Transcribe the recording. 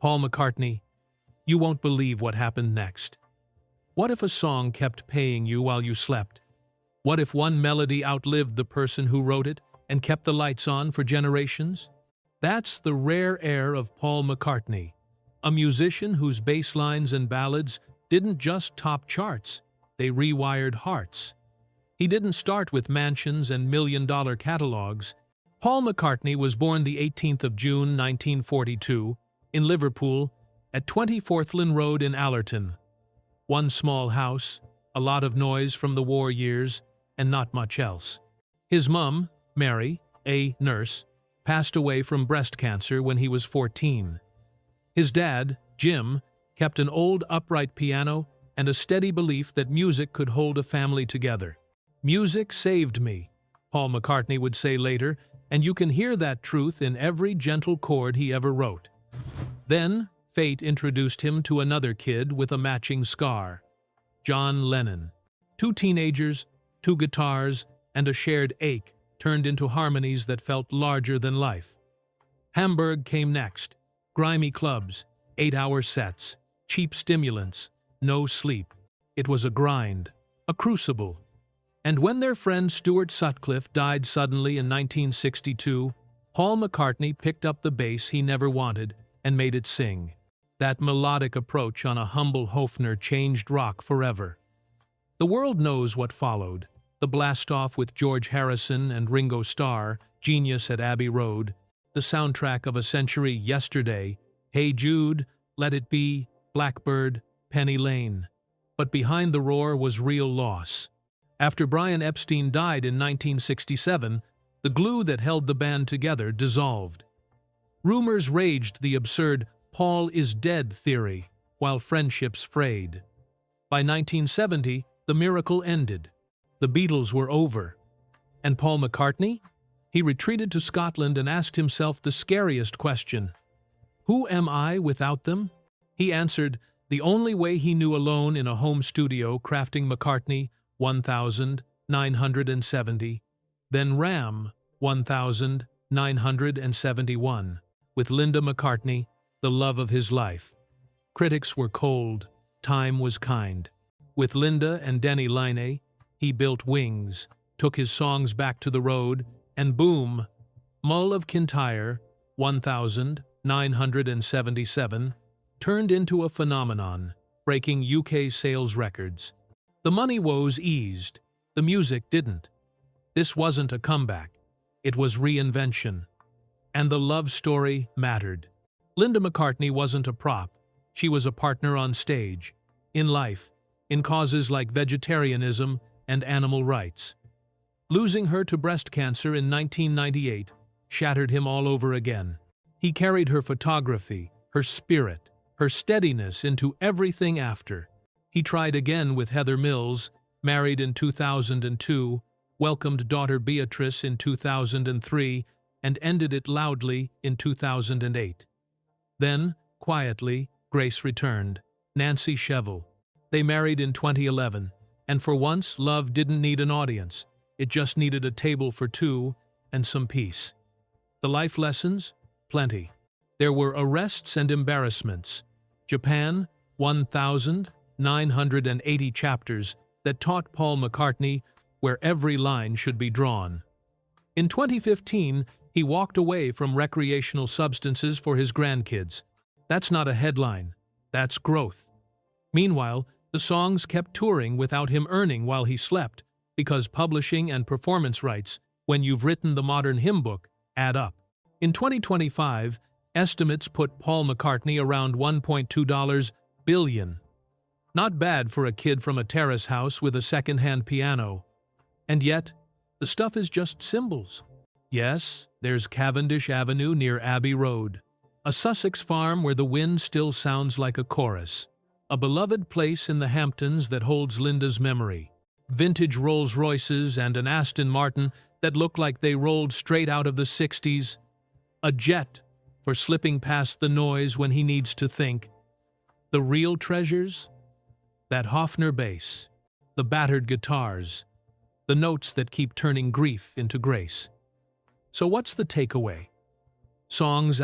Paul McCartney, you won't believe what happened next. What if a song kept paying you while you slept? What if one melody outlived the person who wrote it and kept the lights on for generations? That's the rare air of Paul McCartney, a musician whose bass lines and ballads didn't just top charts, they rewired hearts. He didn't start with mansions and million-dollar catalogs. Paul McCartney was born the 18th of June 1942 in Liverpool at 20 Forthlin Road in Allerton. One small house, a lot of noise from the war years, and not much else. His mum, Mary, a nurse, passed away from breast cancer when he was 14. His dad, Jim, kept an old upright piano and a steady belief that music could hold a family together. "Music saved me," Paul McCartney would say later, and you can hear that truth in every gentle chord he ever wrote. Then, fate introduced him to another kid with a matching scar, John Lennon. Two teenagers, two guitars, and a shared ache turned into harmonies that felt larger than life. Hamburg came next. Grimy clubs, 8-hour sets, cheap stimulants, no sleep. It was a grind, a crucible. And when their friend Stuart Sutcliffe died suddenly in 1962, Paul McCartney picked up the bass he never wanted and made it sing. That melodic approach on a humble Hofner changed rock forever. The world knows what followed. The blast-off with George Harrison and Ringo Starr, Genius at Abbey Road, the soundtrack of a century yesterday, Hey Jude, Let It Be, Blackbird, Penny Lane. But behind the roar was real loss. After Brian Epstein died in 1967, the glue that held the band together dissolved. Rumors raged the absurd "Paul is dead" theory, while friendships frayed. By 1970, the miracle ended. The Beatles were over. And Paul McCartney? He retreated to Scotland and asked himself the scariest question. Who am I without them? He answered, the only way he knew, alone in a home studio crafting McCartney 1970, then Ram 1971, with Linda McCartney, the love of his life. Critics were cold, time was kind. With Linda and Denny Laine, he built wings, took his songs back to the road, and boom, Mull of Kintyre 1977 turned into a phenomenon, breaking UK sales records. The money woes eased, the music didn't. This wasn't a comeback, it was reinvention. And the love story mattered. Linda McCartney wasn't a prop, she was a partner on stage, in life, in causes like vegetarianism and animal rights. Losing her to breast cancer in 1998 shattered him all over again. He carried her photography, her spirit, her steadiness into everything after. He tried again with Heather Mills, married in 2002, welcomed daughter Beatrice in 2003, and ended it loudly in 2008. Then, quietly, Grace returned, Nancy Shevell. They married in 2011, and for once, love didn't need an audience. It just needed a table for two and some peace. The life lessons? Plenty. There were arrests and embarrassments. Japan, 1,980 chapters that taught Paul McCartney where every line should be drawn. In 2015, he walked away from recreational substances for his grandkids. That's not a headline. That's growth. Meanwhile, the songs kept touring without him earning while he slept, because publishing and performance rights, when you've written the modern hymn book, add up. In 2025, estimates put Paul McCartney around $1.2 billion. Not bad for a kid from a terrace house with a second-hand piano. And yet, the stuff is just symbols. Yes, there's Cavendish Avenue near Abbey Road, a Sussex farm where the wind still sounds like a chorus, a beloved place in the Hamptons that holds Linda's memory, vintage Rolls-Royces and an Aston Martin that look like they rolled straight out of the 60s, a jet for slipping past the noise when he needs to think. The real treasures? That Hofner bass, the battered guitars, the notes that keep turning grief into grace. So what's the takeaway? Songs